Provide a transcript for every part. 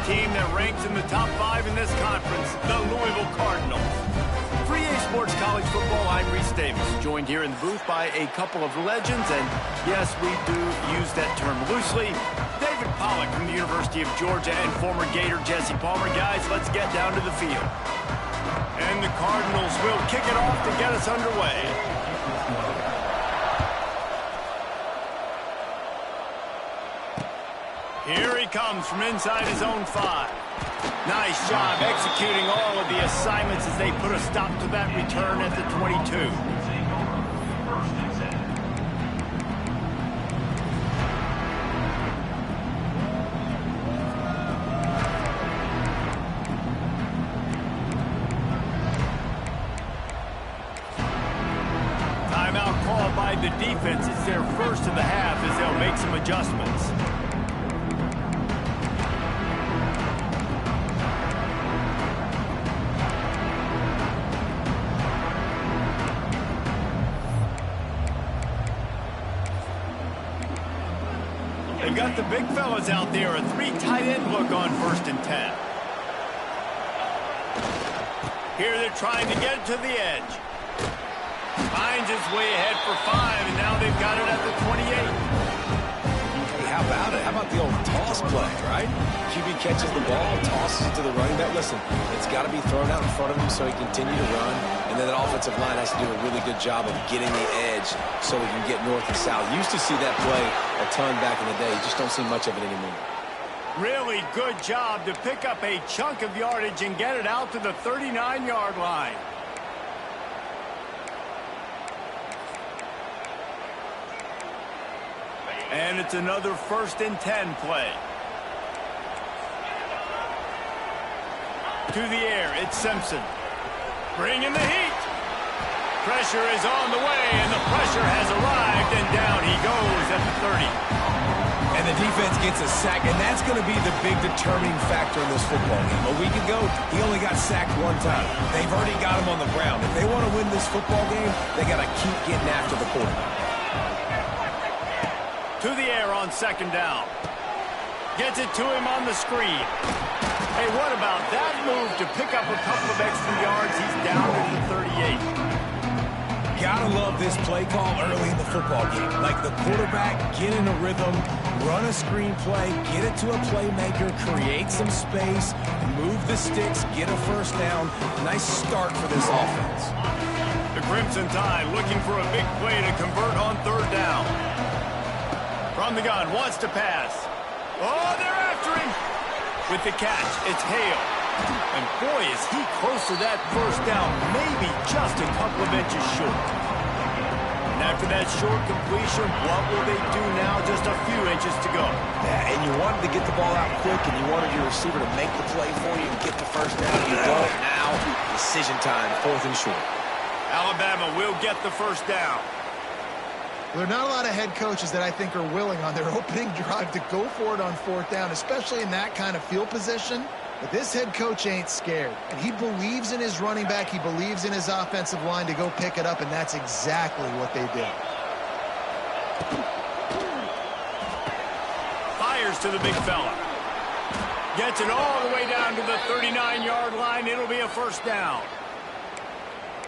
team that ranks in the top 5 in this conference, the Louisville Cardinals. For EA Sports College Football, I'm Reese Davis, joined here in the booth by a couple of legends, and yes, we do use that term loosely. David Pollack from the University of Georgia and former Gator Jesse Palmer. Guys, let's get down to the field. And the Cardinals will kick it off to get us underway. Here he comes from inside his own 5. Nice job executing all of the assignments as they put a stop to that return at the 22. Timeout called by the defense. It's their first of the half as they'll make some adjustments. They've got the big fellas out there, a 3 tight end look on 1st and 10. Here they're trying to get it to the edge. Finds his way ahead for 5, and now they've got it at the 28. Hey, how about it? How about the old toss play, right? QB catches the ball, tosses it to the running back. Listen, it's got to be thrown out in front of him so he can continue to run. And then that offensive line has to do a really good job of getting the edge so we can get north and south. Used to see that play a ton back in the day. You just don't see much of it anymore. Really good job to pick up a chunk of yardage and get it out to the 39-yard line. And it's another 1st and 10 play. To the air, it's Simpson. Bringing the heat. Pressure is on the way, and the pressure has arrived, and down he goes at the 30. And the defense gets a sack, and that's going to be the big determining factor in this football game. A week ago, he only got sacked 1 time. They've already got him on the ground. If they want to win this football game, they got to keep getting after the quarterback. To the air on 2nd down. Gets it to him on the screen. Hey, what about that move to pick up a couple of extra yards? He's down at the 38. Gotta love this play call early in the football game. Like the quarterback, get in a rhythm, run a screen play, get it to a playmaker, create some space, move the sticks, get a 1st down. Nice start for this offense. The Crimson Tide looking for a big play to convert on 3rd down. From the gun, wants to pass. Oh, they're after him. With the catch, it's Hale. And boy, is he close to that 1st down, maybe just a couple of inches short. And after that short completion, what will they do now? Just a few inches to go. Yeah, and you wanted to get the ball out quick, and you wanted your receiver to make the play for you and get the 1st down. You don't now. Decision time, 4th and short. Alabama will get the 1st down. There are not a lot of head coaches that I think are willing on their opening drive to go for it on 4th down, especially in that kind of field position. But this head coach ain't scared. And he believes in his running back. He believes in his offensive line to go pick it up, and that's exactly what they did. Fires to the big fella. Gets it all the way down to the 39-yard line. It'll be a 1st down.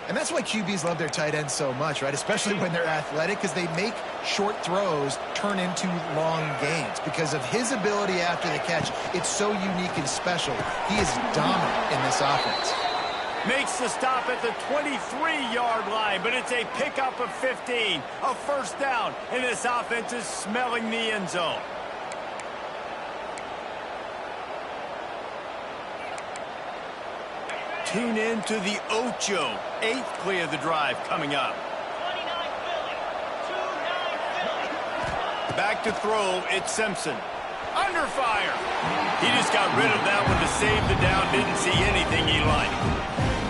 And that's why QBs love their tight ends so much, right? Especially when they're athletic, because they make short throws turn into long gains. Because of his ability after the catch, it's so unique and special. He is dominant in this offense. Makes the stop at the 23-yard line, but it's a pickup of 15, a 1st down, and this offense is smelling the end zone. Tune in to the Ocho, 8th play of the drive coming up. Back to throw, it's Simpson. Under fire. He just got rid of that one to save the down. Didn't see anything he liked.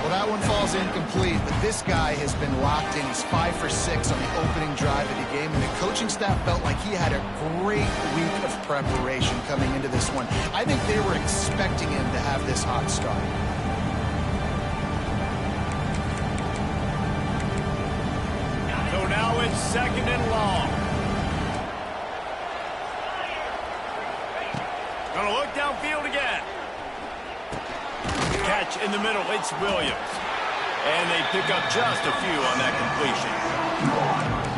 Well, that one falls incomplete, but this guy has been locked in. He's 5 for 6 on the opening drive of the game, and the coaching staff felt like he had a great week of preparation coming into this one. I think they were expecting him to have this hot start. So now it's 2nd and long. Gonna look downfield again. catch in the middle. It's Williams. And they pick up just a few on that completion.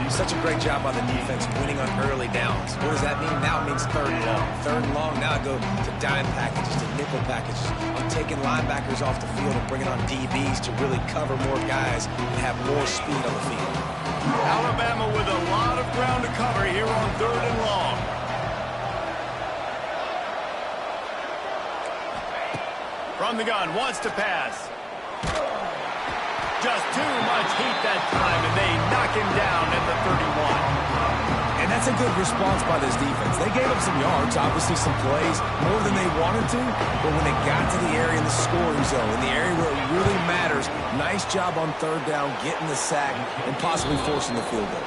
Such a great job on the defense winning on early downs. What does that mean? Now it means third and long. Third and long, now I go to dime packages, to nickel packages. I'm taking linebackers off the field and bringing on DBs to really cover more guys and have more speed on the field. Alabama with a lot of ground to cover here on third and long. From the gun, wants to pass. Just too much heat that time, and they knock him down at the 31. And that's a good response by this defense. They gave up some yards, obviously some plays, more than they wanted to, but when they got to the area in the scoring zone, in the area where it really matters, nice job on third down, getting the sack, and possibly forcing the field goal.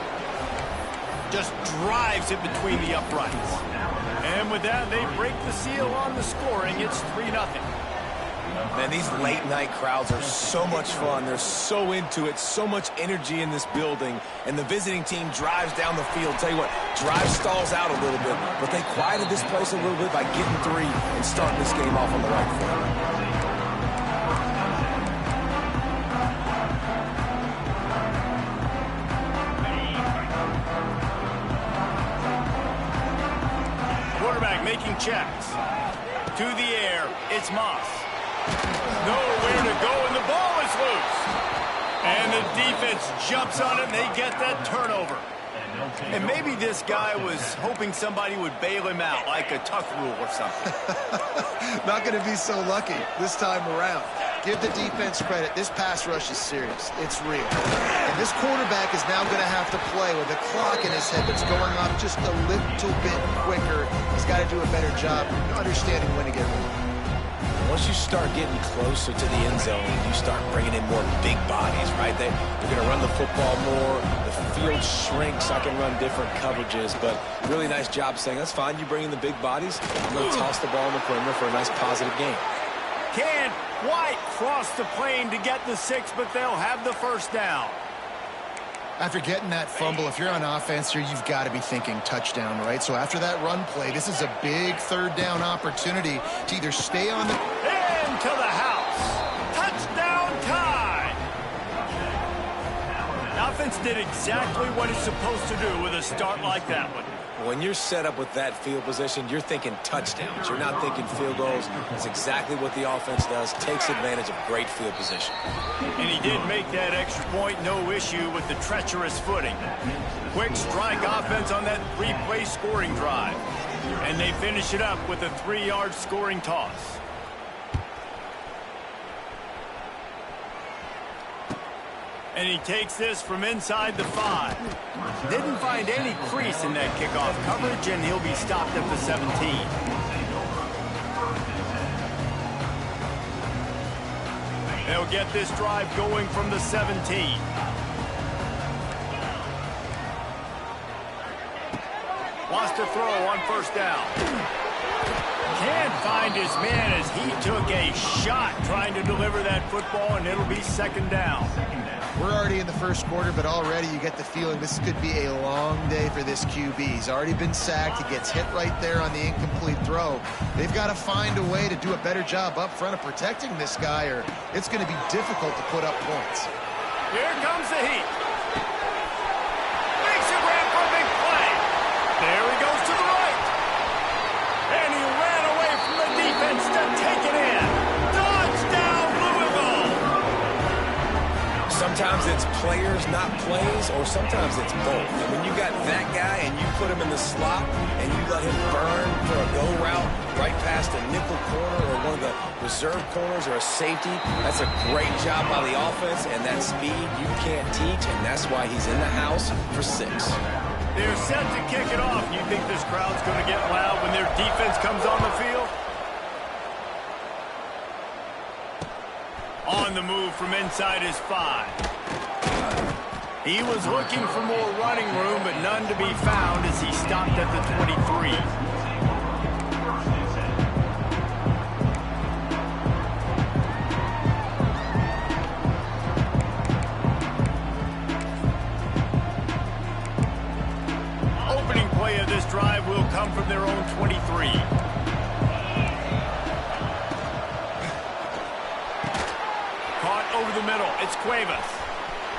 Just drives it between the uprights. And with that, they break the seal on the scoring. It's 3-0. Man, these late-night crowds are so much fun. They're so into it, so much energy in this building. And the visiting team drives down the field. Tell you what, drive stalls out a little bit. But they quieted this place a little bit by getting 3 and starting this game off on the right foot. Quarterback making checks. To the air, it's Moss. Nowhere to go, and the ball is loose. And the defense jumps on it, and they get that turnover. And maybe this guy was hoping somebody would bail him out, like a tuck rule or something. Not going to be so lucky this time around. Give the defense credit. This pass rush is serious. It's real. And this quarterback is now going to have to play with a clock in his head that's going off just a little bit quicker. He's got to do a better job understanding when to get rid. Once you start getting closer to the end zone, you start bringing in more big bodies, right? You're going to run the football more. The field shrinks. I can run different coverages, but really nice job saying, that's fine. You bring in the big bodies. I'm going to toss the ball in the perimeter for a nice positive game. Can't quite cross the plane to get the 6, but they'll have the first down. After getting that fumble, if you're on offense here, you've got to be thinking touchdown, right? So after that run play, this is a big third down opportunity to either stay on the... Into the house. Touchdown time. The offense did exactly what it's supposed to do with a start like that one. When you're set up with that field position, you're thinking touchdowns. You're not thinking field goals. That's exactly what the offense does. Takes advantage of great field position. And he did make that extra point, no issue with the treacherous footing. Quick strike offense on that 3-play scoring drive. And they finish it up with a 3-yard scoring toss. And he takes this from inside the 5. Didn't find any crease in that kickoff coverage, and he'll be stopped at the 17. They'll get this drive going from the 17. Wants to throw on first down. Can't find his man as he took a shot trying to deliver that football, and it'll be second down. We're already in the first quarter, but already you get the feeling this could be a long day for this QB. He's already been sacked. He gets hit right there on the incomplete throw. They've got to find a way to do a better job up front of protecting this guy, or it's going to be difficult to put up points. Here comes the heat. Makes a grab for a big play. There he goes to the right. And he ran away from the defense to take it in. Touchdown, Louisville. Sometimes it's players, not plays, or sometimes it's both. And when you got that guy and you put him in the slot and you let him burn for a go route right past a nickel corner or one of the reserve corners or a safety, that's a great job by the offense, and that speed you can't teach, and that's why he's in the house for 6. They're set to kick it off. You think this crowd's going to get loud when their defense comes on the field? On the move from inside his 5. He was looking for more running room, but none to be found as he stopped at the 23. Opening play of this drive will come from their own 23. middle. It's Cuevas.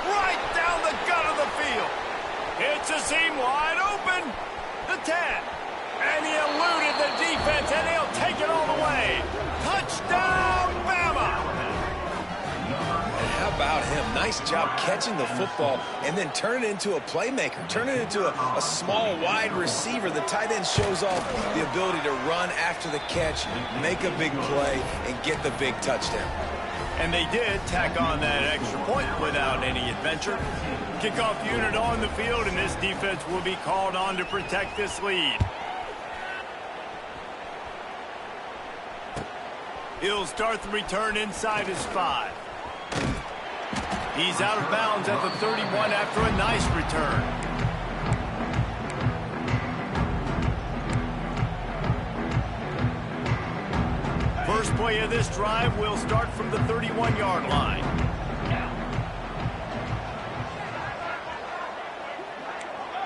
Right down the gut of the field. It's a seam wide open. The 10. And he eluded the defense, and he'll take it all the way. Touchdown, Bama! And how about him? Nice job catching the football and then turn it into a playmaker. Turn it into a small, wide receiver. The tight end shows off the ability to run after the catch, make a big play, and get the big touchdown. And they did tack on that extra point without any adventure. Kickoff unit on the field, and this defense will be called on to protect this lead. He'll start the return inside his 5. He's out of bounds at the 31 after a nice return. First play of this drive will start from the 31-yard line.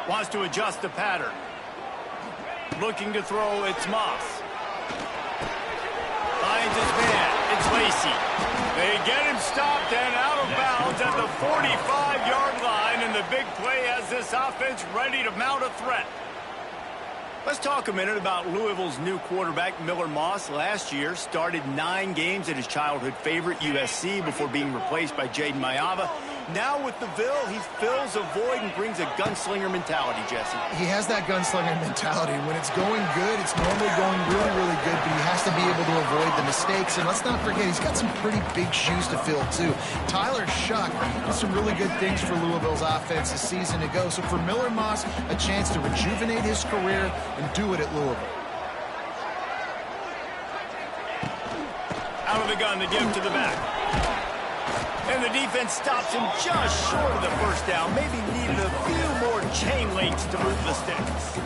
Wants to adjust the pattern. Looking to throw, it's Moss. Finds his man. It's Lacy. They get him stopped and out of bounds at the 45-yard line, and the big play has this offense ready to mount a threat. Let's talk a minute about Louisville's new quarterback, Miller Moss. Last year, started 9 games at his childhood favorite, USC, before being replaced by Jaden Mayava. Now with the Ville, he fills a void and brings a gunslinger mentality, Jesse. He has that gunslinger mentality. When it's going good, it's normally going really, really good, but he has to be able to avoid the mistakes. And let's not forget, he's got some pretty big shoes to fill, too. Tyler Shuck did some really good things for Louisville's offense a season ago. So for Miller Moss, a chance to rejuvenate his career and do it at Louisville. Out of the gun, the give to the back. And the defense stops him just short of the first down. Maybe needed a few more chain links to move the sticks.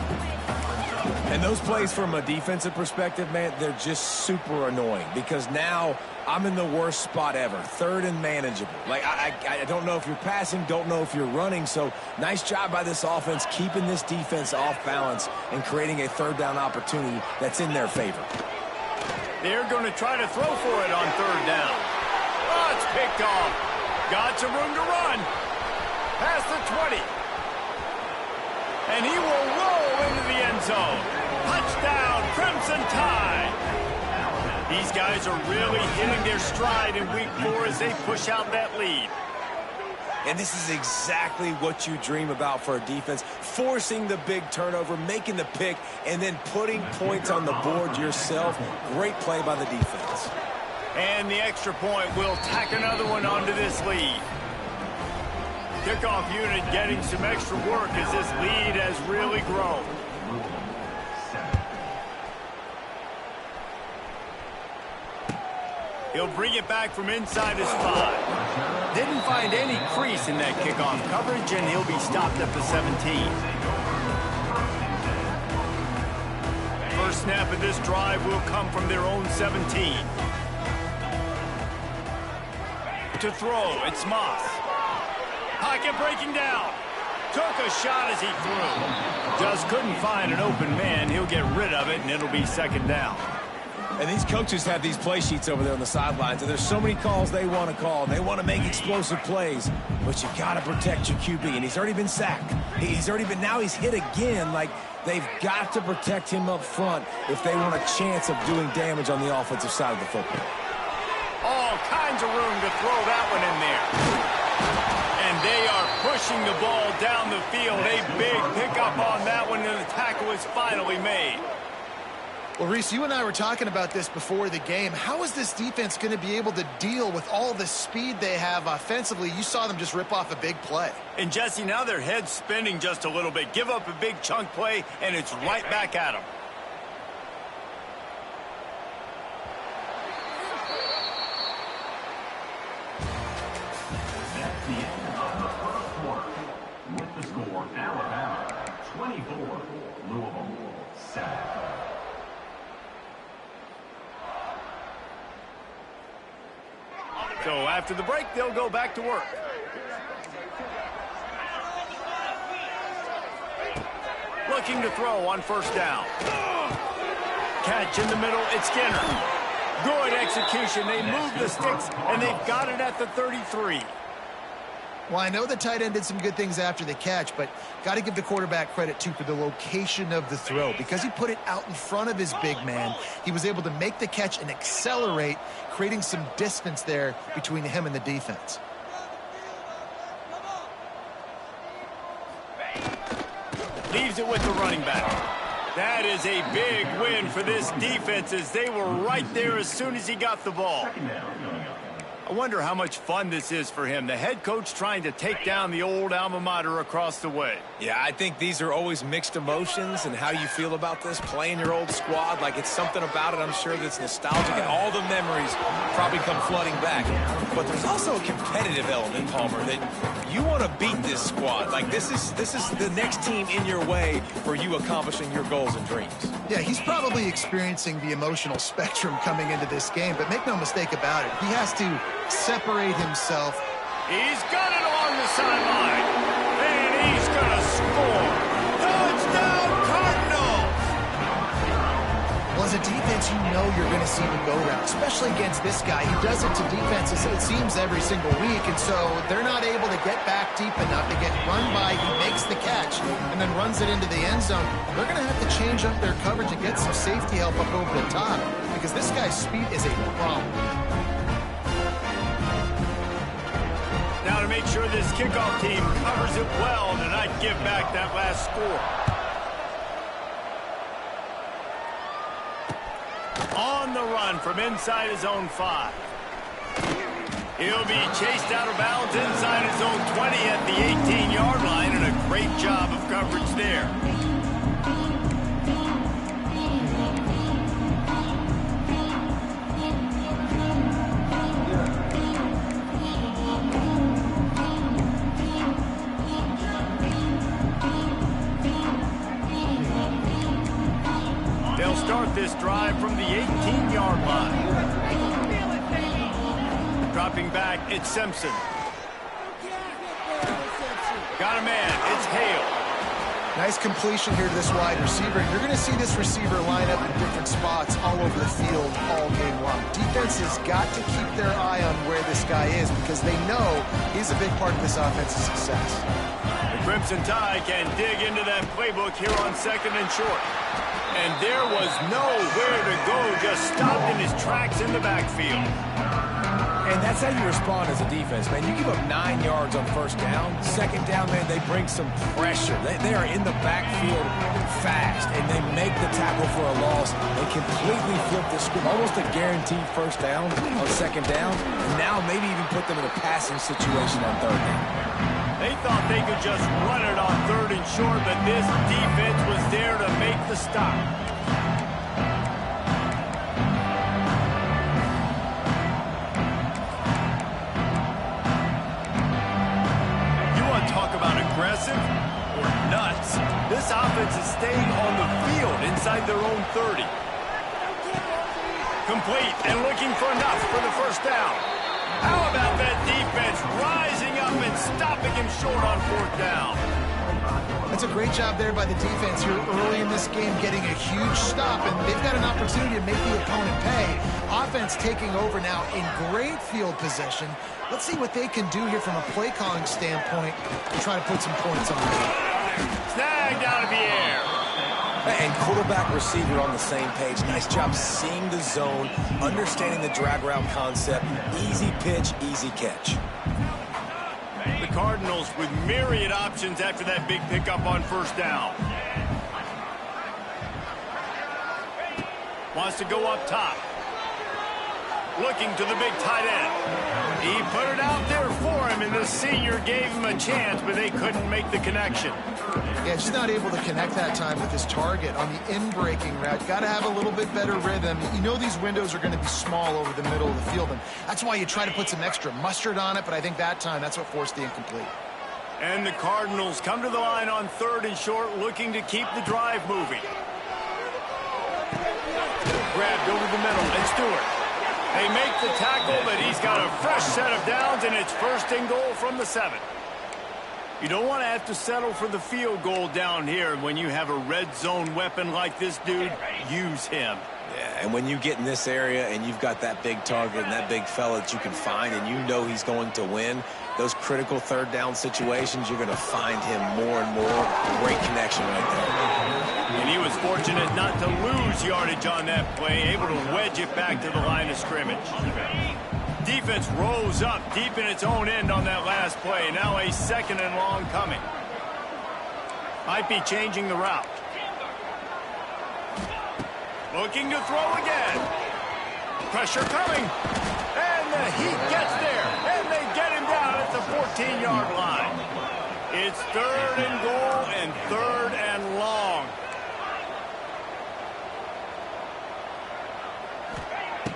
And those plays from a defensive perspective, man, they're just super annoying because now I'm in the worst spot ever. 3rd and manageable. Like, I don't know if you're passing, don't know if you're running. So nice job by this offense keeping this defense off balance and creating a 3rd down opportunity that's in their favor. They're going to try to throw for it on 3rd down. Oh, it's picked off. Got some room to run. Past the 20. And he will roll into the end zone. Touchdown, Crimson Tide. These guys are really hitting their stride in week 4 as they push out that lead. And this is exactly what you dream about for a defense. Forcing the big turnover, making the pick, and then putting points on the board yourself. Great play by the defense. And the extra point will tack another one onto this lead. Kickoff unit getting some extra work as this lead has really grown. He'll bring it back from inside his 5. Didn't find any crease in that kickoff coverage, and he'll be stopped at the 17. First snap of this drive will come from their own 17. To throw, it's Moss. Pocket breaking down. Took a shot as he threw. Just couldn't find an open man. He'll get rid of it, and it'll be 2nd down. And these coaches have these play sheets over there on the sidelines, and there's so many calls they want to call. They want to make explosive plays, but you got to protect your QB, and he's already been sacked. Now he's hit again. Like, they've got to protect him up front if they want a chance of doing damage on the offensive side of the football. All kinds of room to throw that one in there. And they are pushing the ball down the field. A big pickup on that one, and the tackle is finally made. Well, Reese, you and I were talking about this before the game. How is this defense going to be able to deal with all the speed they have offensively? You saw them just rip off a big play. And, Jesse, now their head's spinning just a little bit. Give up a big chunk play, and it's right back at them. That's the end of the first quarter. With the score, Alabama 24, Louisville 7. So after the break, they'll go back to work. Looking to throw on 1st down. Catch in the middle, it's Skinner. Good execution. They move the sticks, and they've got it at the 33. Well, I know the tight end did some good things after the catch, but got to give the quarterback credit, too, for the location of the throw. Because he put it out in front of his big man, he was able to make the catch and accelerate, creating some distance there between him and the defense. Leaves it with the running back. That is a big win for this defense as they were right there as soon as he got the ball. I wonder how much fun this is for him. The head coach trying to take down the old alma mater across the way. Yeah, I think these are always mixed emotions, and how you feel about this, playing your old squad. Like, it's something about it, I'm sure, that's nostalgic, and all the memories probably come flooding back. But there's also a competitive element, Palmer, that you want to beat this squad. Like, this is the next team in your way for you accomplishing your goals and dreams. Yeah, he's probably experiencing the emotional spectrum coming into this game, but make no mistake about it, he has to separate himself. He's got it along the sideline, and he's going to score. Touchdown, Cardinals! Well, as a defense, you know you're going to see the go-route, especially against this guy. He does it to defenses, it seems, every single week, and so they're not able to get back deep enough to get run by. He makes the catch and then runs it into the end zone. They're going to have to change up their coverage and get some safety help up over the top because this guy's speed is a problem. Now to make sure this kickoff team covers it well to not give back that last score. On the run from inside his own 5. He'll be chased out of bounds inside his own 20 at the 18-yard line, and a great job of coverage there. They'll start this drive from the 18-yard line. Dropping back, it's Simpson. Got a man, it's Hale. Nice completion here to this wide receiver. You're going to see this receiver line up in different spots all over the field all game long. Defense has got to keep their eye on where this guy is because they know he's a big part of this offense's success. The Crimson Tide can dig into that playbook here on 2nd and short. And there was nowhere to go, just stopped in his tracks in the backfield. And that's how you respond as a defense, man. You give up 9 yards on 1st down. 2nd down, man, they bring some pressure. They are in the backfield fast, and they make the tackle for a loss. They completely flip the script, almost a guaranteed 1st down on 2nd down. And now maybe even put them in a passing situation on 3rd down. They thought they could just run it on 3rd and short, but this defense was there to make the stop. You want to talk about aggressive or nuts? This offense is staying on the field inside their own 30. Complete and looking for enough for the 1st down. How about that defense rising up and stopping him short on 4th down? That's a great job there by the defense here early in this game, getting a huge stop, and they've got an opportunity to make the opponent pay. Offense taking over now in great field position. Let's see what they can do here from a play calling standpoint to try to put some points on the board. Snagged out of the air. And quarterback receiver on the same page. Nice job seeing the zone, understanding the drag route concept. Easy pitch, easy catch. The Cardinals with myriad options after that big pickup on 1st down. Wants to go up top. Looking to the big tight end. He put it out there for him, and the senior gave him a chance, but they couldn't make the connection. Yeah, just not able to connect that time with his target on the in-breaking route. Got to have a little bit better rhythm. You know these windows are going to be small over the middle of the field, and that's why you try to put some extra mustard on it, but I think that time that's what forced the incomplete. And the Cardinals come to the line on 3rd and short, looking to keep the drive moving. Grabbed over the middle, and Stewart. They make the tackle, but he's got a fresh set of downs, and it's 1st and goal from the 7. You don't want to have to settle for the field goal down here. When you have a red zone weapon like this dude, use him. Yeah, and when you get in this area and you've got that big target and that big fella that you can find and you know he's going to win, those critical third down situations, you're going to find him more and more. Great connection right there. And he was fortunate not to lose yardage on that play, able to wedge it back to the line of scrimmage. Defense rose up deep in its own end on that last play. Now a 2nd and long coming. Might be changing the route. Looking to throw again. Pressure coming. And the heat gets there. And they get him down at the 14-yard line. It's 3rd and goal and 3rd and long.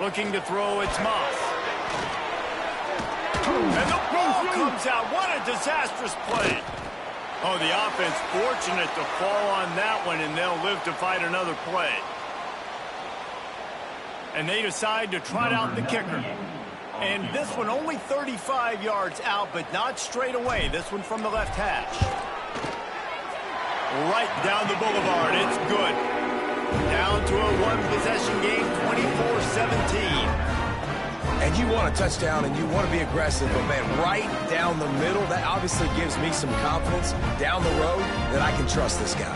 Looking to throw, it's Moss. And the ball comes out. What a disastrous play. Oh, the offense fortunate to fall on that one, and they'll live to fight another play. And they decide to trot out the kicker. And this one only 35 yards out, but not straight away. This one from the left hash. Right down the boulevard. It's good. Down to a one-possession game, 24-17. And you want a touchdown and you want to be aggressive, but man, right down the middle, that obviously gives me some confidence down the road that I can trust this guy.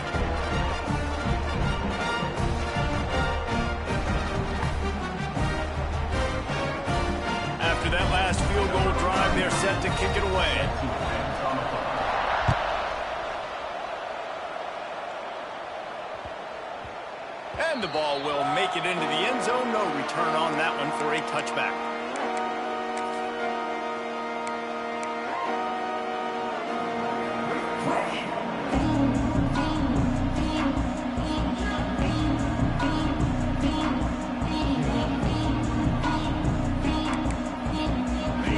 After that last field goal drive, they're set to kick it away. And the ball will make it into the end zone. No return on that one for a touchback.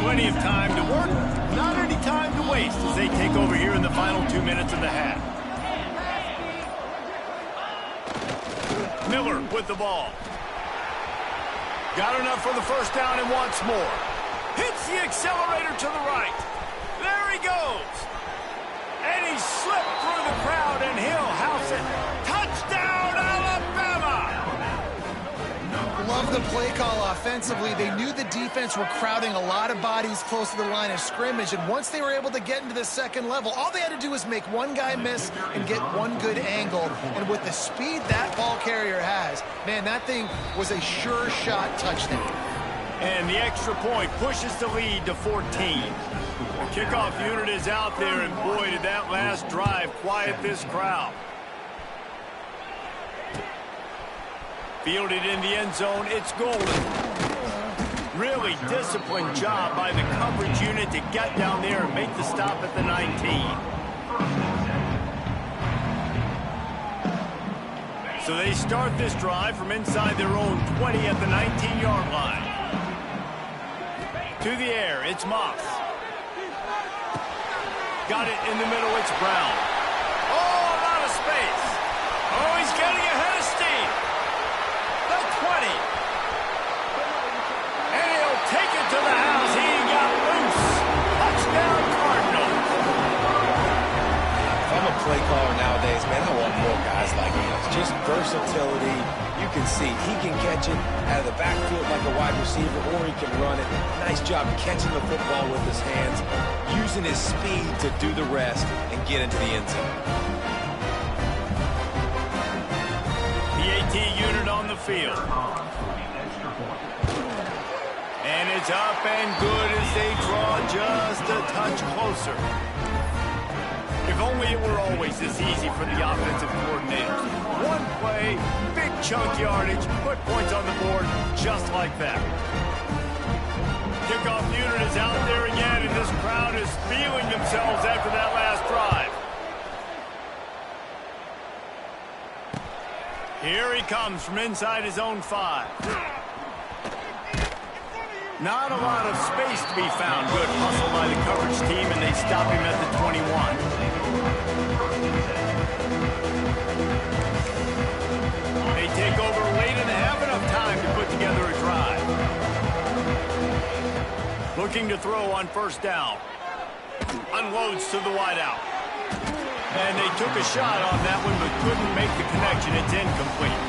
Plenty of time to work, not any time to waste as they take over here in the final 2 minutes of the half. Miller with the ball. Got enough for the first down and wants more. Hits the accelerator to the right. There he goes. And he slipped through the crowd and he'll house it. Touchdown, Alabama! Love the play call offensively. They knew the defense were crowding a lot of bodies close to the line of scrimmage, and once they were able to get into the second level, all they had to do was make one guy miss and get one good angle. And with the speed that ball carrier has, man, that thing was a sure shot touchdown. And the extra point pushes the lead to 14. The kickoff unit is out there, and boy, did that last drive quiet this crowd. Fielded in the end zone, it's golden. Really disciplined job by the coverage unit to get down there and make the stop at the 19. So they start this drive from inside their own 20 at the 19-yard line. To the air, it's Moss. Got it in the middle, it's Brown. Oh, a lot of space. Oh, he's getting ahead of steam. The 20. And he'll take it to the house. He got loose. Touchdown, Cardinals. If I'm a play caller nowadays, man, I want more guys like this. Just versatility. You can see he can catch it out of the backfield like a wide receiver, or he can run it. Nice job catching the football with his hands, using his speed to do the rest and get into the end zone. PAT unit on the field. And it's up and good as they draw just a touch closer. If only it were always this easy for the offensive coordinators. One play, big chunk yardage, put points on the board just like that. Kickoff unit is out there again, and this crowd is feeling themselves after that last drive. Here he comes from inside his own 5. Not a lot of space to be found. Good hustle by the coverage team, and they stop him at the 21. They take over late and have enough time to put together a drive. Looking to throw on first down. Unloads to the wideout. And they took a shot on that one, but couldn't make the connection. It's incomplete.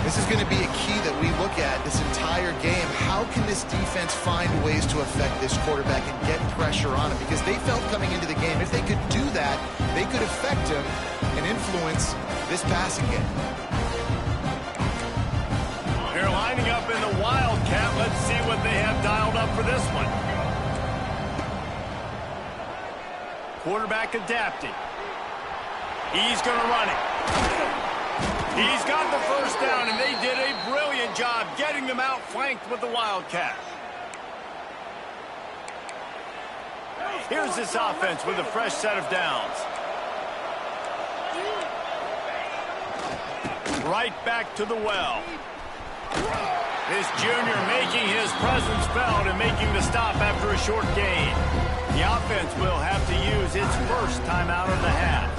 This This is going to be a key that we look at this entire game. How can this defense find ways to affect this quarterback and get pressure on him? Because they felt coming into the game, if they could do that, they could affect him and influence this passing game. They're lining up in the Wildcat. Let's see what they have dialed up for this one. Quarterback adapting. He's going to run it. He's got the first down, and they did a brilliant job getting them outflanked with the Wildcat. Here's this offense with a fresh set of downs. Right back to the well. This junior making his presence felt and making the stop after a short gain. The offense will have to use its first timeout of the half.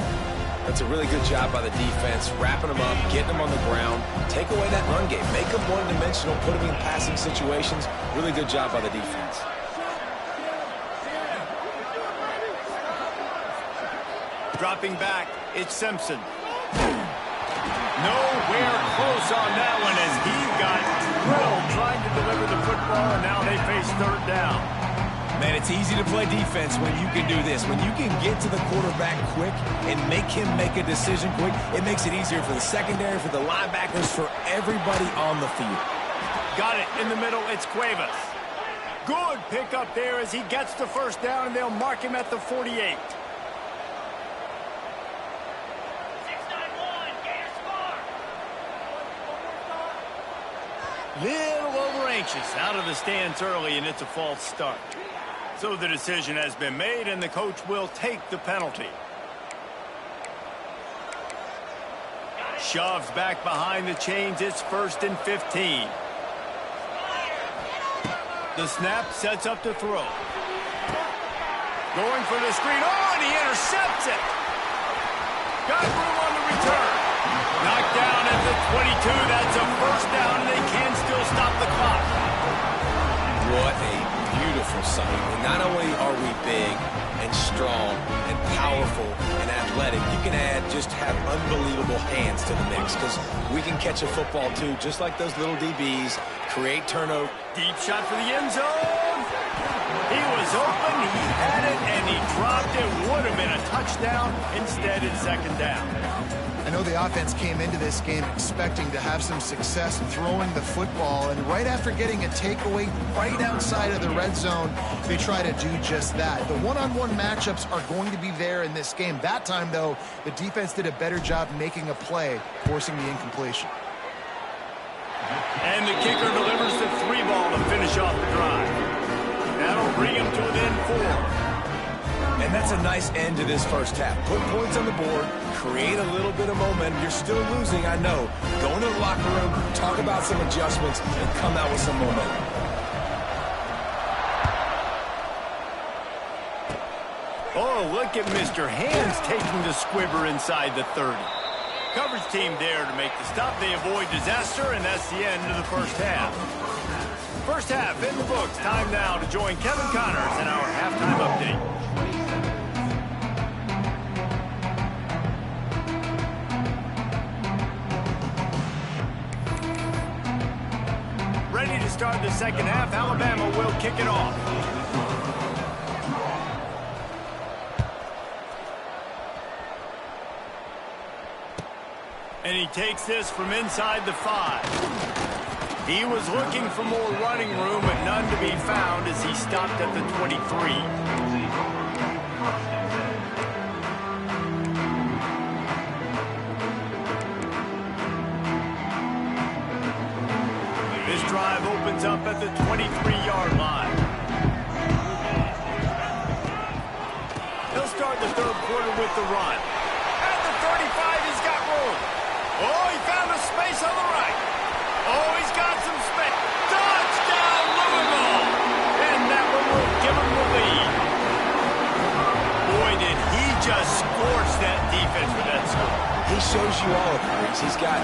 That's a really good job by the defense, wrapping them up, getting them on the ground, take away that run game, make them one-dimensional, put them in passing situations. Really good job by the defense. Dropping back, it's Simpson. Nowhere close on that one as he got drilled trying to deliver the football, and now they face third down. Man, it's easy to play defense when you can do this. When you can get to the quarterback quick and make him make a decision quick, it makes it easier for the secondary, for the linebackers, for everybody on the field. Got it in the middle, it's Cuevas. Good pick up there as he gets the first down, and they'll mark him at the 48. Little over anxious, out of the stance early, and it's a false start. So the decision has been made, and the coach will take the penalty. Shoves back behind the chains. It's 1st and 15. The snap sets up to throw. Going for the screen. Oh, and he intercepts it. Got room on the return. Knocked down at the 22. That's a first down, and they can still stop the clock. What a beautiful sight. And not only are we big and strong and powerful and athletic, you can just have unbelievable hands to the mix, because we can catch a football too, just like those little DBs, create turnover. Deep shot for the end zone. He was open, he had it, and he dropped it. Would have been a touchdown. Instead, it's 2nd down. I know the offense came into this game expecting to have some success throwing the football, and right after getting a takeaway right outside of the red zone, they try to do just that. The one-on-one matchups are going to be there in this game. That time, though, the defense did a better job making a play, forcing the incompletion. And the kicker delivers the 3-ball to finish off the drive. That'll bring him to within 4. And that's a nice end to this first half. Put points on the board, create a little bit of momentum. You're still losing, I know. Go into the locker room, talk about some adjustments, and come out with some momentum. Oh, look at Mr. Hands taking the squibber inside the 30. Coverage team there to make the stop. They avoid disaster, and that's the end of the first half. First half in the books. Time now to join Kevin Connors in our halftime update. Ready to start the second half. Alabama will kick it off. And he takes this from inside the 5. He was looking for more running room, but none to be found as he stopped at the 23. This drive opens up at the 23-yard line. He'll start the third quarter with the run. At the 35, he's got room. Oh, he found a space on the right. Oh, he's got some space. Touchdown, Louisville! And that one will give him the lead. Boy, did he just scorch that defense with that score. He shows you all of it. He's got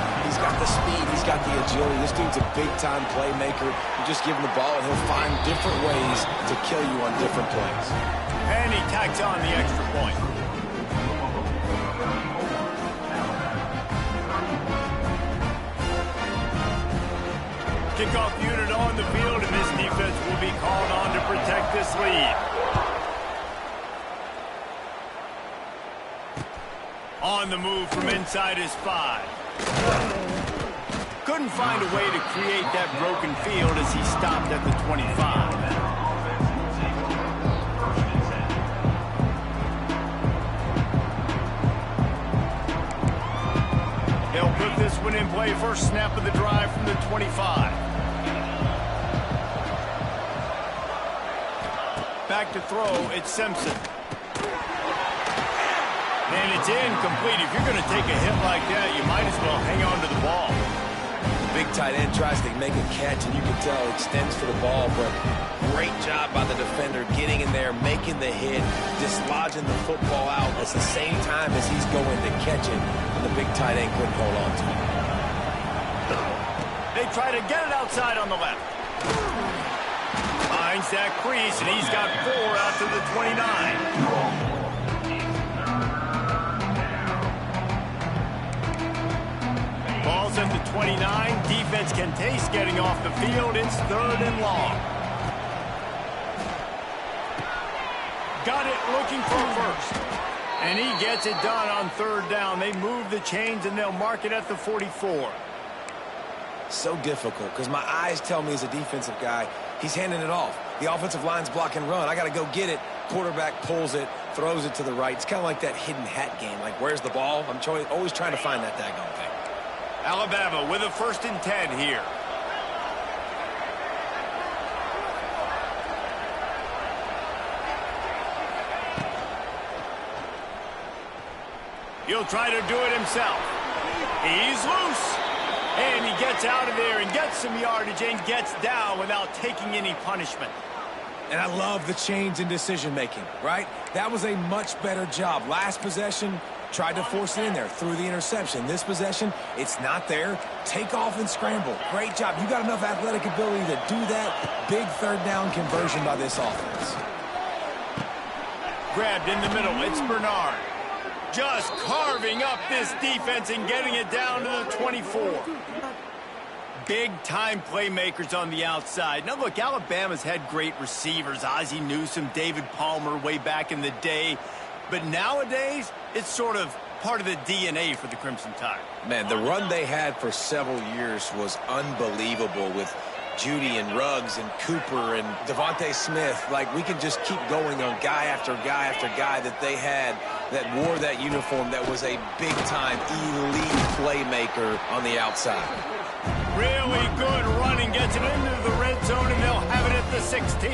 the speed. He's got the agility. This dude's a big-time playmaker. You just give him the ball, and he'll find different ways to kill you on different plays. And he tacks on the extra point. Kickoff unit on the field, and this defense will be called on to protect this lead. On the move from inside his 5. Couldn't find a way to create that broken field as he stopped at the 25. They'll put this one in play. First snap of the drive from the 25. Back to throw, it's Simpson. And it's incomplete. If you're going to take a hit like that, you might as well hang on to the ball. Big tight end tries to make a catch, and you can tell extends for the ball, but great job by the defender getting in there, making the hit, dislodging the football out at the same time as he's going to catch it, and the big tight end couldn't hold on to it. They try to get it outside on the left. Finds that crease, and he's got 4 out to the 29. Ball's at the 29. Defense can taste getting off the field. It's 3rd and long. Got it looking for first. And he gets it done on 3rd down. They move the chains, and they'll mark it at the 44. So difficult because my eyes tell me as a defensive guy, he's handing it off. The offensive line's block and run. I got to go get it. Quarterback pulls it, throws it to the right. It's kind of like that hidden hat game. Like, where's the ball? I'm always trying to find that daggone thing. Alabama with a 1st and 10 here. He'll try to do it himself. He's loose. And he gets out of there and gets some yardage and gets down without taking any punishment. And I love the change in decision-making, right? That was a much better job. Last possession, tried to force it in there, threw the interception. This possession, it's not there. Take off and scramble. Great job. You got enough athletic ability to do that. Big 3rd down conversion by this offense. Grabbed in the middle. It's Bernard. Just carving up this defense and getting it down to the 24. Big-time playmakers on the outside. Now, look, Alabama's had great receivers. Ozzie Newsome, David Palmer way back in the day. But nowadays, it's sort of part of the DNA for the Crimson Tide. Man, the run they had for several years was unbelievable with Judy and Ruggs and Cooper and Devontae Smith. Like, we can just keep going on guy after guy after guy that they had that wore that uniform that was a big-time elite playmaker on the outside. Really good running, gets it into the red zone, and they'll have it at the 16.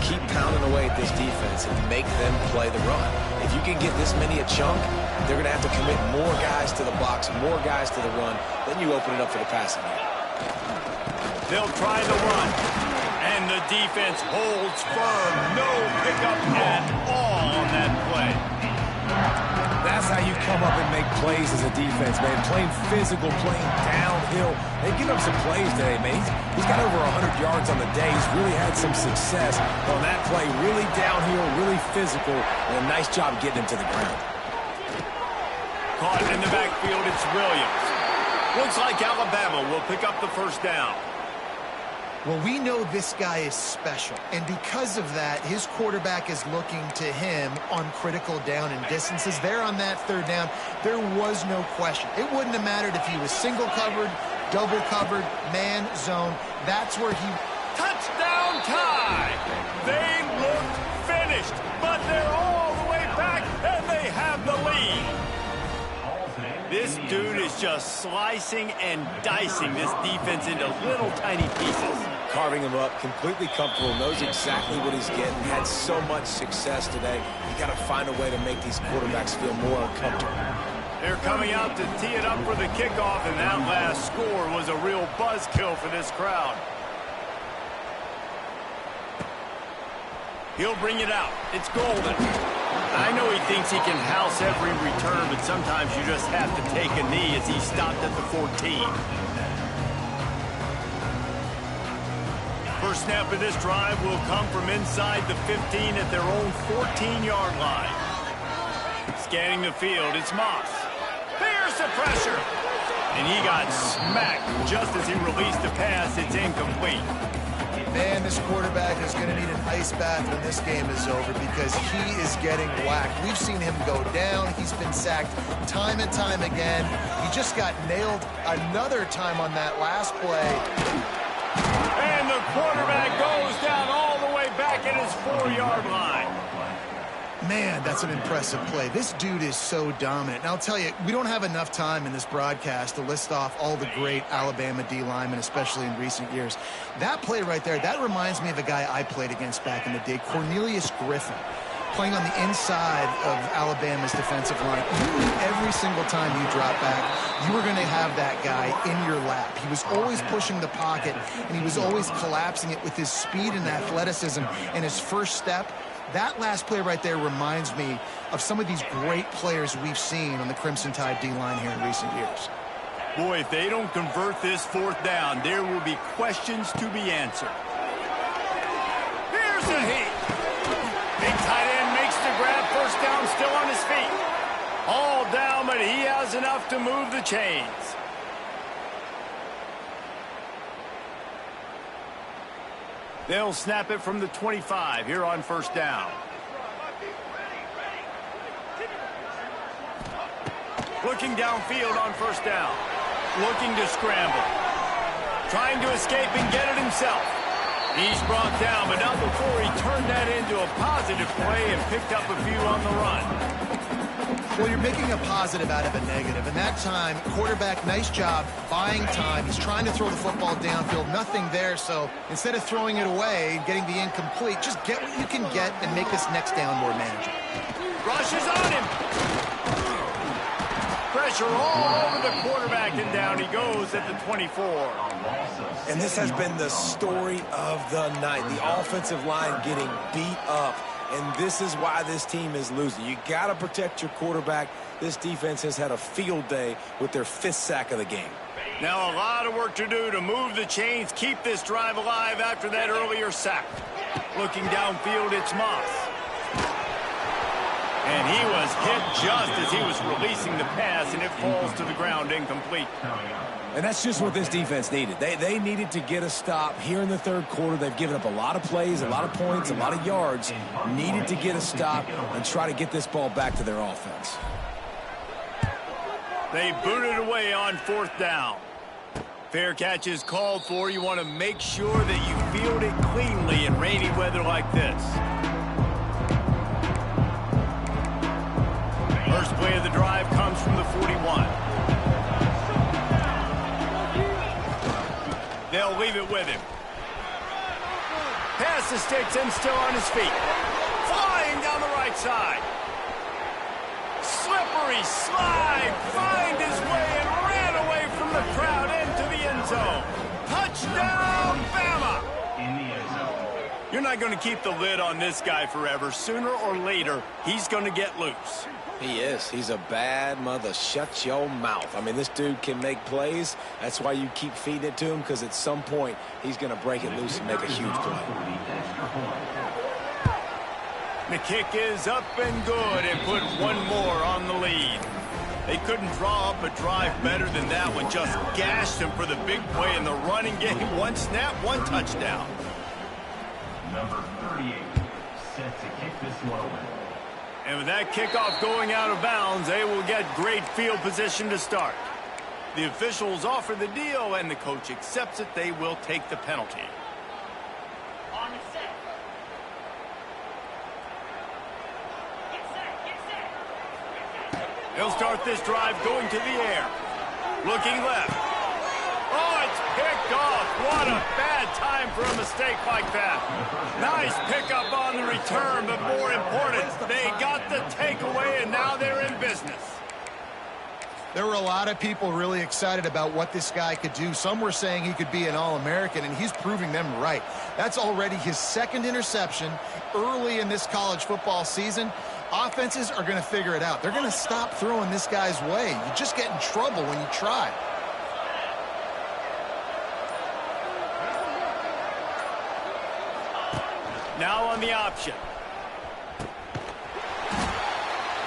Keep pounding away at this defense and make them play the run. If you can get this many a chunk, they're going to have to commit more guys to the box, more guys to the run. Then you open it up for the passing game. They'll try the run, and the defense holds firm. No pickup at all on that play. That's how you come up and make plays as a defense, man. Playing physical, playing downhill. They've given up some plays today, man. He's got over 100 yards on the day. He's really had some success on that play. Really downhill, really physical, and a nice job getting him to the ground. Caught in the backfield, it's Williams. Looks like Alabama will pick up the 1st down. Well, we know this guy is special, and because of that, his quarterback is looking to him on critical down and distances. There on that 3rd down, there was no question. It wouldn't have mattered if he was single covered, double covered, man, zone. That's where he... Touchdown tie! They looked finished, but they're all the way back, and they have the lead. This dude is just slicing and dicing this defense into little tiny pieces. Carving him up, completely comfortable, knows exactly what he's getting, had so much success today. You got to find a way to make these quarterbacks feel more uncomfortable. They're coming out to tee it up for the kickoff, and that last score was a real buzzkill for this crowd. He'll bring it out. It's Golden. I know he thinks he can house every return, but sometimes you just have to take a knee as he stopped at the 14. First snap of this drive will come from inside the 15 at their own 14-yard line. Scanning the field, it's Moss. There's the pressure. And he got smacked just as he released the pass. It's incomplete. Man, this quarterback is going to need an ice bath when this game is over because he is getting whacked. We've seen him go down. He's been sacked time and time again. He just got nailed another time on that last play. And the quarterback goes down all the way back at his 4-yard line. Man, that's an impressive play. This dude is so dominant. And I'll tell you, we don't have enough time in this broadcast to list off all the great Alabama D linemen, especially in recent years. That play right there, that reminds me of a guy I played against back in the day, Cornelius Griffin, playing on the inside of Alabama's defensive line. Every single time you drop back, you were going to have that guy in your lap. He was always pushing the pocket, and he was always collapsing it with his speed and athleticism and his first step. That last play right there reminds me of some of these great players we've seen on the Crimson Tide D-line here in recent years. Boy, if they don't convert this 4th down, there will be questions to be answered. Here's a heat. Big tight end makes the grab. 1st down, still on his feet. All down, but he has enough to move the chains. They'll snap it from the 25 here on 1st down. Looking downfield on 1st down. Looking to scramble. Trying to escape and get it himself. He's brought down, but not before he turned that into a positive play and picked up a few on the run. Well, you're making a positive out of a negative, and that time, quarterback, nice job buying time. He's trying to throw the football downfield, nothing there, so instead of throwing it away, getting the incomplete, just get what you can get and make this next down more manageable. Rushes on him. Pressure all over the quarterback, and down he goes at the 24. And this has been the story of the night. The offensive line getting beat up. And this is why this team is losing. You got to protect your quarterback. This defense has had a field day with their 5th sack of the game. Now a lot of work to do to move the chains, keep this drive alive after that earlier sack. Looking downfield, it's Moss. And he was hit just as he was releasing the pass, and it falls to the ground incomplete. And that's just what this defense needed. They needed to get a stop here in the 3rd quarter. They've given up a lot of plays, a lot of points, a lot of yards. Needed to get a stop and try to get this ball back to their offense. They booted away on 4th down. Fair catch is called for. You want to make sure that you field it cleanly in rainy weather like this. First play of the drive comes from the 41. They'll leave it with him. Pass the sticks and still on his feet. Flying down the right side. Slippery slide. Find his way and ran away from the crowd into the end zone. Touchdown, Bama! In the end zone. You're not going to keep the lid on this guy forever. Sooner or later, he's going to get loose. He is. He's a bad mother. Shut your mouth. I mean, this dude can make plays. That's why you keep feeding it to him, because at some point, he's going to break it loose and make a huge play. The kick is up and good and put one more on the lead. They couldn't draw up a drive better than that one. Just gashed him for the big play in the running game. One snap, one touchdown. Number 38 set to kick this one away. And with that kickoff going out of bounds, they will get great field position to start. The officials offer the deal, and the coach accepts it. They will take the penalty. On the set. Get set, get set. They'll start this drive going to the air. Looking left. Oh, it's picked off. What a bad time for a mistake like that. Nice pickup on the return, but more important, they got the takeaway, and now they're in business. There were a lot of people really excited about what this guy could do. Some were saying he could be an All-American, and he's proving them right. That's already his 2nd interception early in this college football season. Offenses are going to figure it out. They're going to stop throwing this guy's way. You just get in trouble when you try. Now on the option.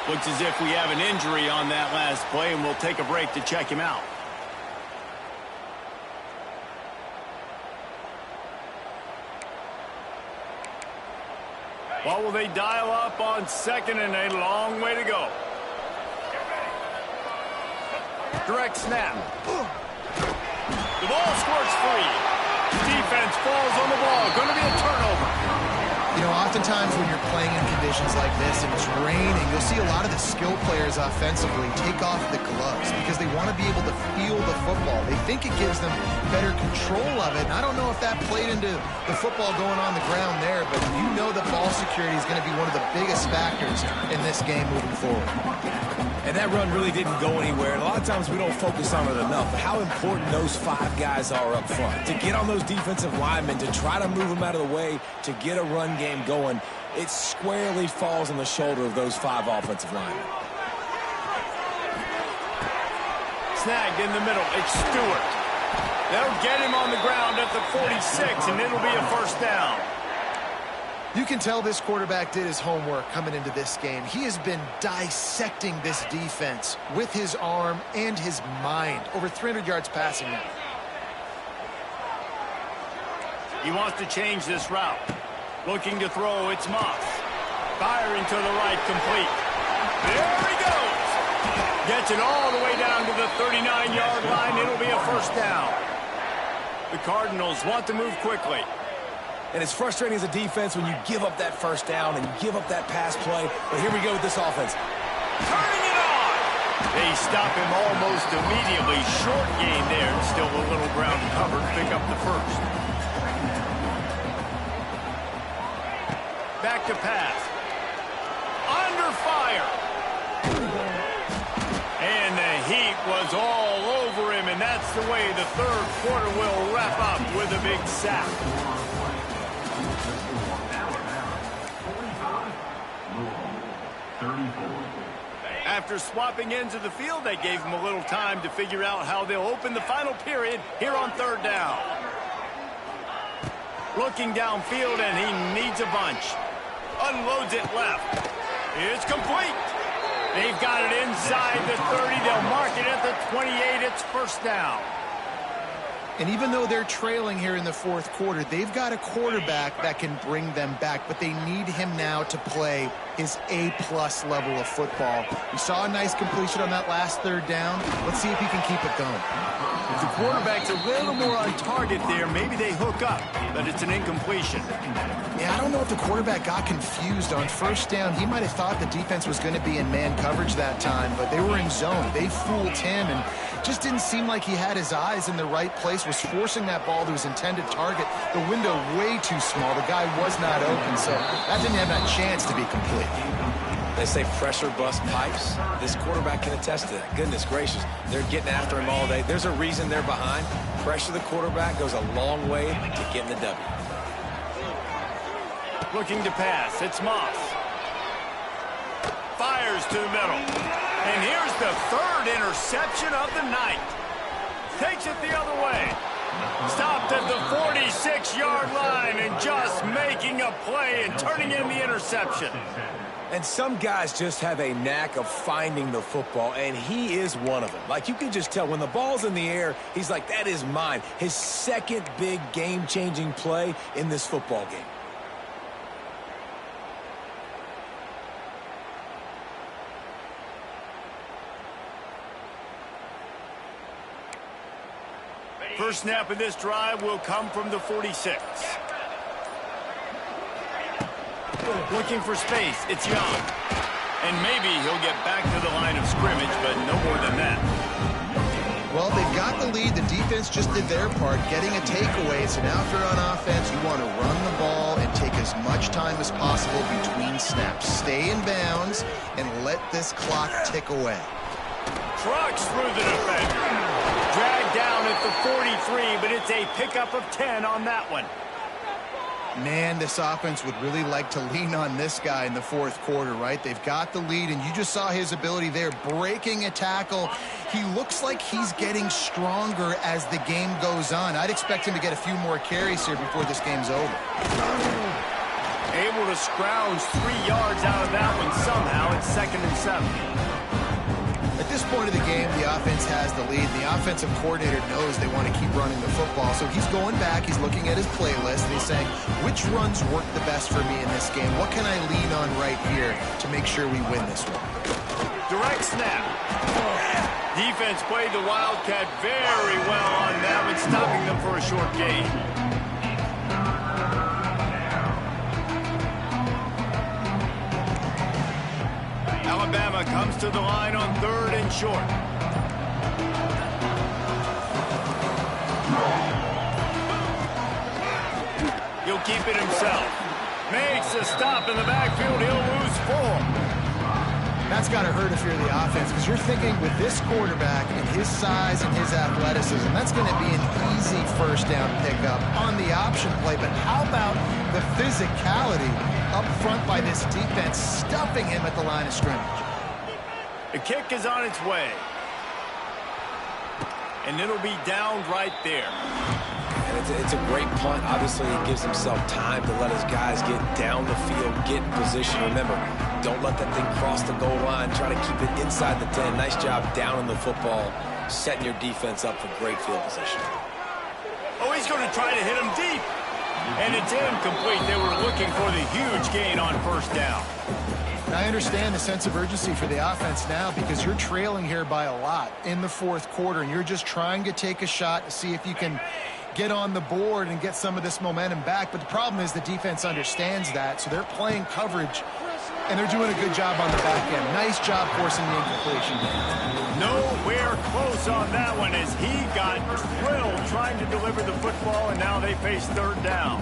Looks as if we have an injury on that last play, and we'll take a break to check him out. What will they dial up on second and a long way to go? Direct snap. The ball squirts free. Defense falls on the ball. Going to be a turnover. You know, oftentimes when you're playing in conditions like this and it's raining, you'll see a lot of the skill players offensively take off the gloves because they want to be able to feel the football. They think it gives them better control of it. And I don't know if that played into the football going on the ground there, but you know that ball security is going to be one of the biggest factors in this game moving forward. And that run really didn't go anywhere. And a lot of times we don't focus on it enough. But how important those 5 guys are up front. To get on those defensive linemen, to try to move them out of the way, to get a run game going, it squarely falls on the shoulder of those 5 offensive linemen. Snagged in the middle. It's Stewart. They'll get him on the ground at the 46, and it'll be a first down. You can tell this quarterback did his homework coming into this game. He has been dissecting this defense with his arm and his mind. Over 300 yards passing now. He wants to change this route. Looking to throw, it's Moss. Firing to the right, complete. There he goes. Gets it all the way down to the 39-yard line. It'll be a first down. The Cardinals want to move quickly. And it's frustrating as a defense when you give up that first down and you give up that pass play. But here we go with this offense. Turning it on. They stop him almost immediately. Short gain there. Still a little ground covered. Pick up the first. Back to pass. Under fire. And the heat was all over him. And that's the way the third quarter will wrap up with a big sack. After swapping ends of the field, they gave him a little time to figure out how they'll open the final period here on third down. Looking downfield, and he needs a bunch. Unloads it left. It's complete. They've got it inside the 30. They'll mark it at the 28. It's first down. And even though they're trailing here in the fourth quarter, they've got a quarterback that can bring them back, but they need him now to play his A-plus level of football. We saw a nice completion on that last third down. Let's see if he can keep it going. If the quarterback's a little more on target there, maybe they hook up, but it's an incompletion. Yeah, I don't know if the quarterback got confused on first down. He might have thought the defense was going to be in man coverage that time, but they were in zone. They fooled him and just didn't seem like he had his eyes in the right place, was forcing that ball to his intended target. The window way too small. The guy was not open, so that didn't have that chance to be complete. They say pressure bust pipes. This quarterback can attest to that. Goodness gracious. They're getting after him all day. There's a reason they're behind. Pressure the quarterback goes a long way to getting the W. Looking to pass. It's Moss. Fires to the middle. And here's the third interception of the night. Takes it the other way. Stopped at the 46-yard line and just making a play and turning in the interception. And some guys just have a knack of finding the football, and he is one of them. Like, you can just tell when the ball's in the air, he's like, that is mine. His second big game-changing play in this football game. First snap of this drive will come from the 46. Looking for space. It's Young. And maybe he'll get back to the line of scrimmage, but no more than that. Well, they've got the lead. The defense just did their part, getting a takeaway. So now if you're on offense, you want to run the ball and take as much time as possible between snaps. Stay in bounds and let this clock tick away. Trucks through the defender. Dragged down at the 43, but it's a pickup of 10 on that one. Man, this offense would really like to lean on this guy in the fourth quarter, right? They've got the lead, and you just saw his ability there, breaking a tackle. He looks like he's getting stronger as the game goes on. I'd expect him to get a few more carries here before this game's over. Able to scrounge 3 yards out of that one somehow. It's 2nd and 7. At this point of the game, the offense has the lead. The offensive coordinator knows they want to keep running the football. So he's going back, he's looking at his playlist, and he's saying, which runs work the best for me in this game? What can I lean on right here to make sure we win this one? Direct snap. Defense played the Wildcat very well on that one, stopping them for a short gain. Alabama comes to the line on 3rd and short. He'll keep it himself. Makes a stop in the backfield. He'll lose 4. That's got to hurt if you're the offense, because you're thinking with this quarterback and his size and his athleticism, that's going to be an easy first down pickup on the option play. But how about the physicality up front by this defense, stuffing him at the line of scrimmage? The kick is on its way. And it'll be down right there. And it's a great punt. Obviously, he gives himself time to let his guys get down the field, get in position. Remember, don't let that thing cross the goal line. Try to keep it inside the 10. Nice job down in the football, setting your defense up for great field position. Oh, he's going to try to hit him deep. And it's incomplete. They were looking for the huge gain on first down. And I understand the sense of urgency for the offense now, because you're trailing here by a lot in the 4th quarter, and you're just trying to take a shot to see if you can get on the board and get some of this momentum back. But the problem is the defense understands that, so they're playing coverage, and they're doing a good job on the back end. Nice job forcing the incompletion. Nowhere close on that one as he got drilled trying to deliver the football, and now they face 3rd down.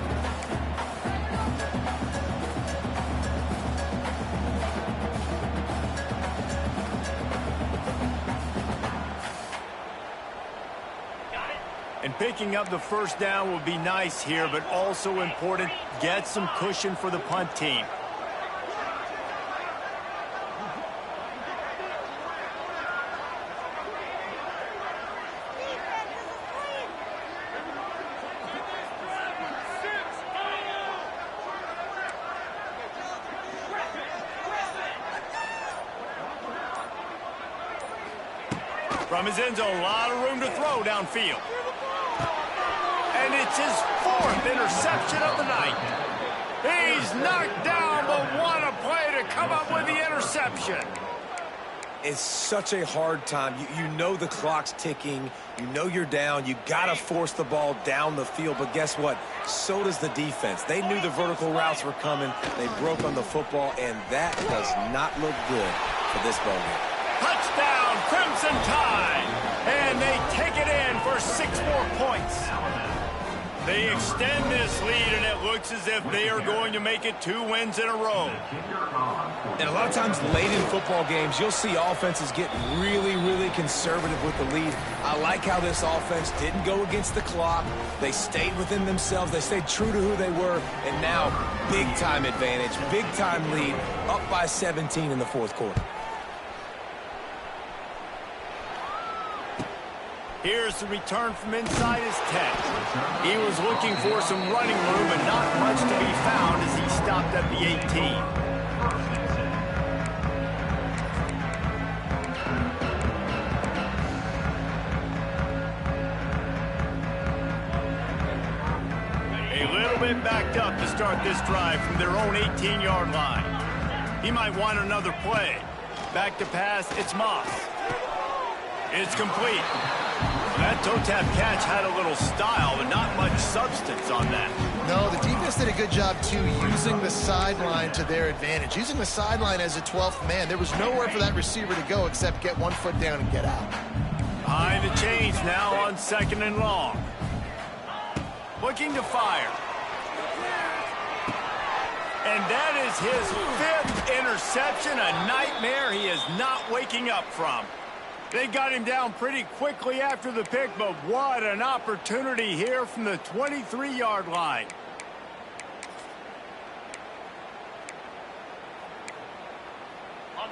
And picking up the first down will be nice here, but also important, get some cushion for the punt team. From his end zone, a lot of room to throw downfield. And it's his 4th interception of the night. He's knocked down, but what a play to come up with the interception. It's such a hard time. You know the clock's ticking. You know you're down. You got to force the ball down the field. But guess what? So does the defense. They knew the vertical routes were coming. They broke on the football, and that does not look good for this ball game. Touchdown, Crimson Tide. And they take it in for 6 more points. They extend this lead, and it looks as if they are going to make it 2 wins in a row. And a lot of times late in football games, you'll see offenses get really, really conservative with the lead. I like how this offense didn't go against the clock. They stayed within themselves. They stayed true to who they were. And now, big-time advantage, big-time lead, up by 17 in the 4th quarter. Here's the return from inside his 10. He was looking for some running room, but not much to be found as he stopped at the 18. A little bit backed up to start this drive from their own 18-yard line. He might want another play. Back to pass, it's Moss. It's complete. That toe tap catch had a little style, but not much substance on that. No, the defense did a good job, too, using the sideline to their advantage. Using the sideline as a 12th man. There was nowhere for that receiver to go except get 1 foot down and get out. Behind the chains now on 2nd and long. Looking to fire. And that is his 5th interception, a nightmare he is not waking up from. They got him down pretty quickly after the pick, but what an opportunity here from the 23-yard line.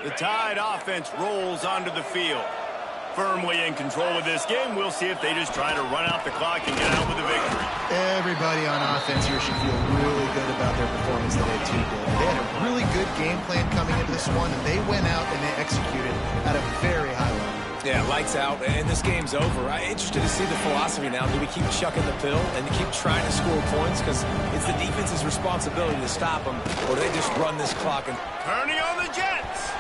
The Tide offense rolls onto the field. Firmly in control of this game. We'll see if they just try to run out the clock and get out with a victory. Everybody on offense here should feel really good about their performance today, too, David. They had a really good game plan coming into this one, and they went out and they executed at a very high level. Yeah, lights out, and this game's over. I'm interested to see the philosophy now. Do we keep chucking the pill and keep trying to score points? Because it's the defense's responsibility to stop them, or do they just run this clock? And Turning on the Jets.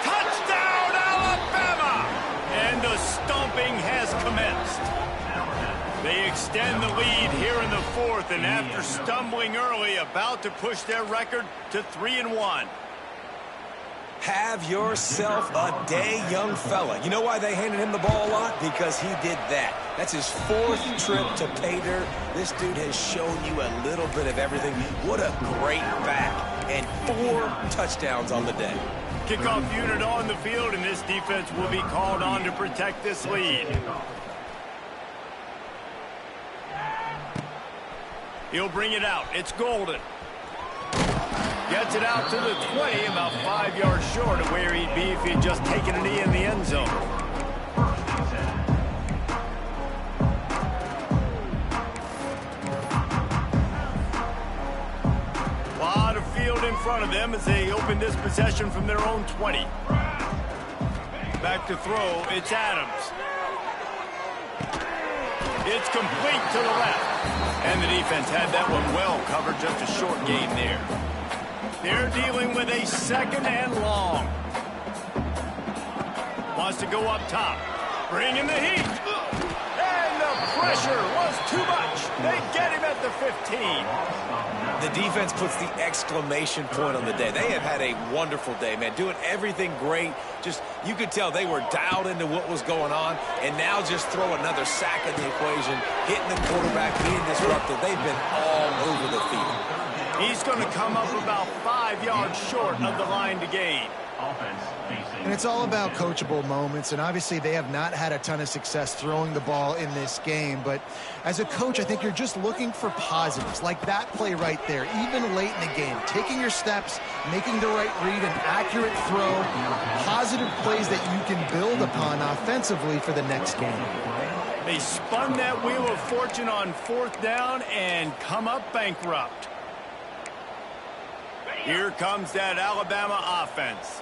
Touchdown, Alabama! And the stomping has commenced. They extend the lead here in the fourth, and after stumbling early, about to push their record to 3-1. have yourself a day, young fella. You know why they handed him the ball a lot? Because he did that. That's his fourth trip to pay dirt. This dude has shown you a little bit of everything. What a great back. And 4 touchdowns on the day. Kickoff unit on the field, and this defense will be called on to protect this lead. He'll bring it out. It's Golden. Gets it out to the 20, about 5 yards short of where he'd be if he'd just taken a knee in the end zone. A lot of field in front of them as they open this possession from their own 20. Back to throw, it's Adams. It's complete to the left. And the defense had that one well covered, just a short gain there. They're dealing with a 2nd and long. Wants to go up top. Bringing the heat. And the pressure was too much. They get him at the 15. The defense puts the exclamation point on the day. They have had a wonderful day, man. Doing everything great. Just, you could tell they were dialed into what was going on. And now just throw another sack in the equation. Hitting the quarterback, being disrupted. They've been all over the field. He's going to come up about 5 yards short of the line to gain. And it's all about coachable moments, and obviously they have not had a ton of success throwing the ball in this game, but as a coach, I think you're just looking for positives, like that play right there, even late in the game, taking your steps, making the right read, an accurate throw, positive plays that you can build upon offensively for the next game. They spun that wheel of fortune on 4th down and come up bankrupt. Here comes that Alabama offense.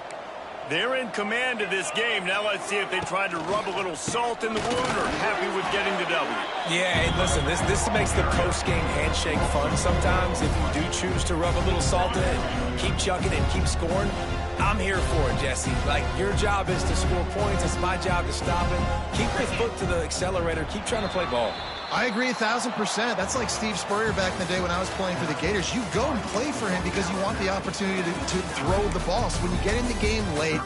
They're in command of this game. Now let's see if they try to rub a little salt in the wound or happy with getting the W. Yeah, hey, listen, this makes the post-game handshake fun sometimes. If you do choose to rub a little salt in it, keep chucking and keep scoring, I'm here for it, Jesse. Like, your job is to score points. It's my job to stop it. Keep your foot to the accelerator. Keep trying to play ball. I agree 1,000%. That's like Steve Spurrier back in the day when I was playing for the Gators. You go and play for him because you want the opportunity to throw the ball. So when you get in the game late,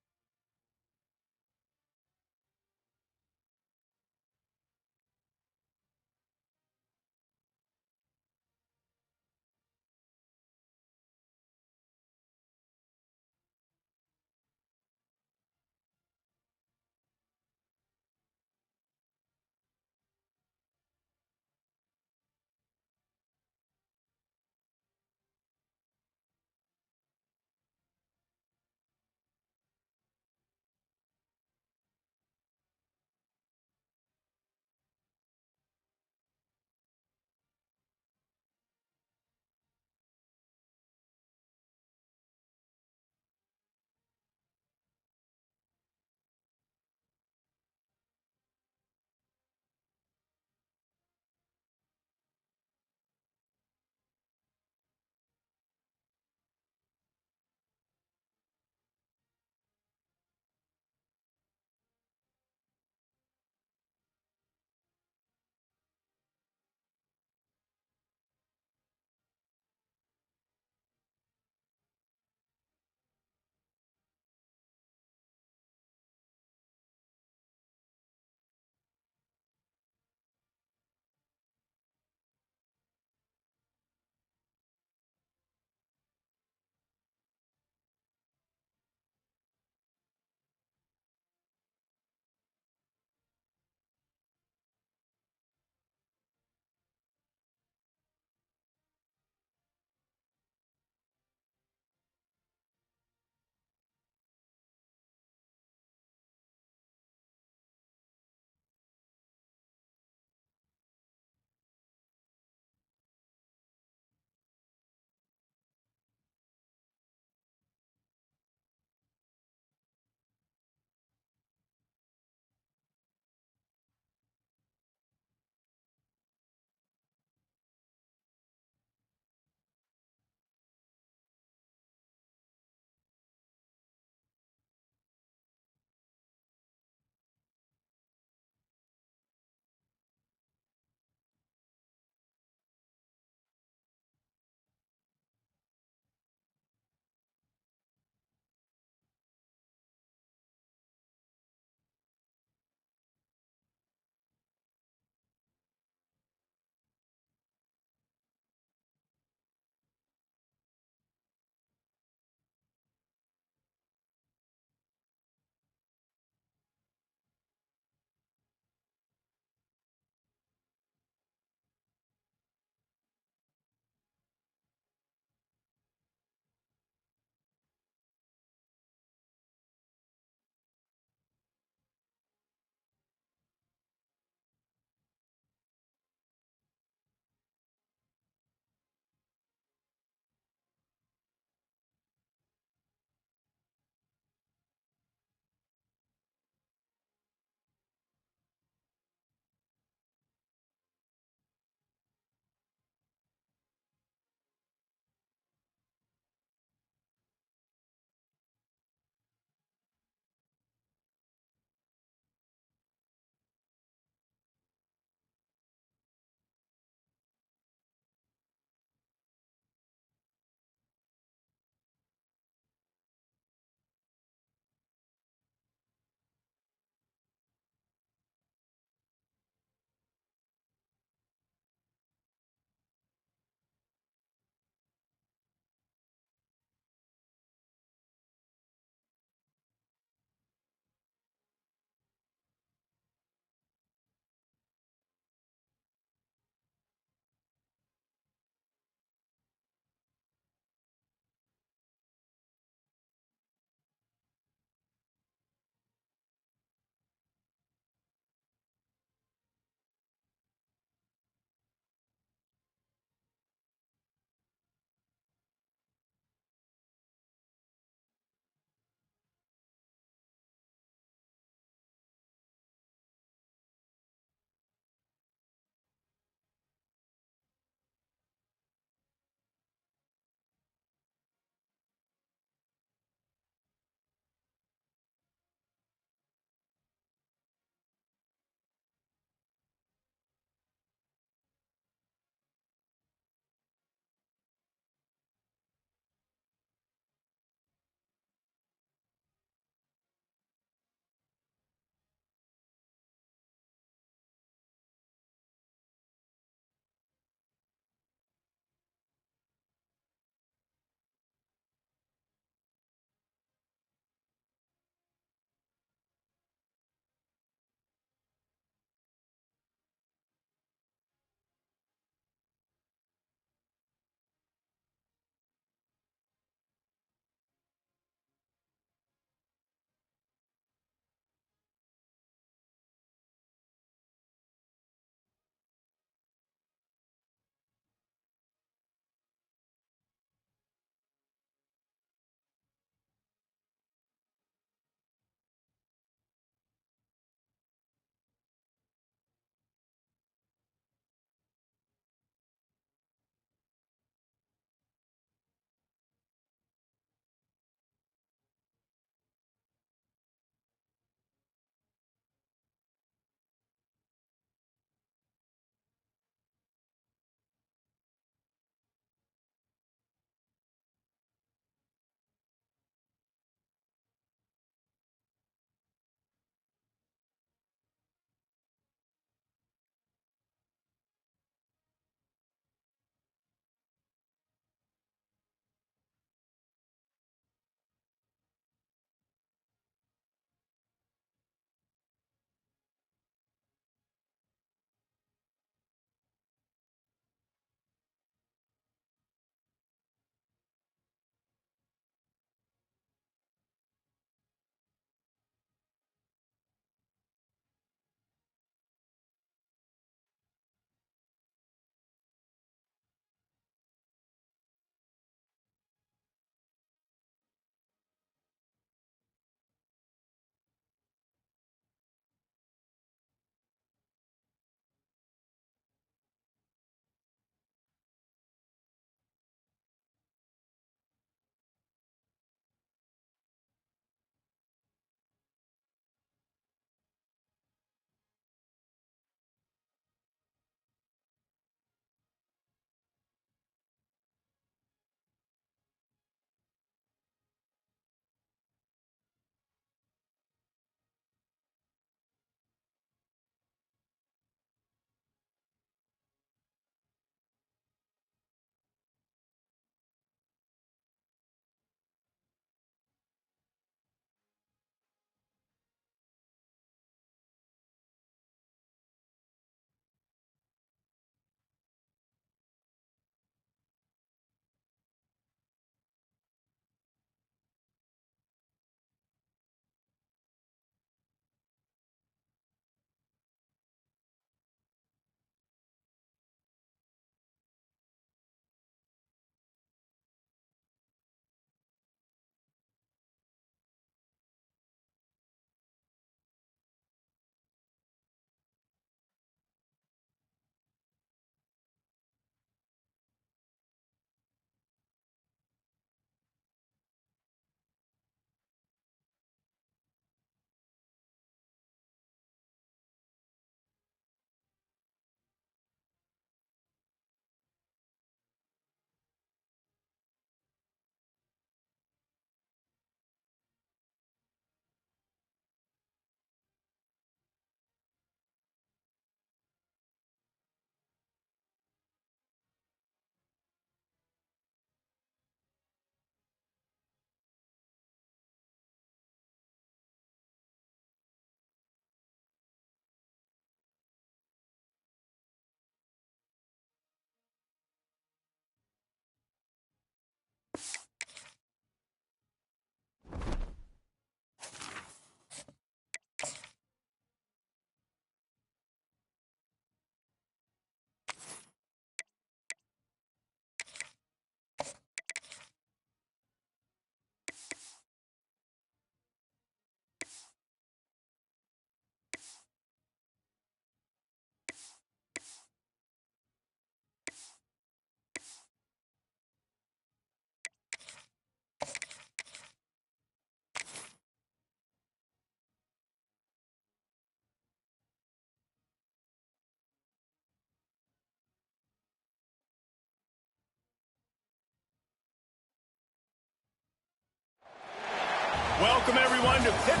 Welcome, everyone, to Pitt.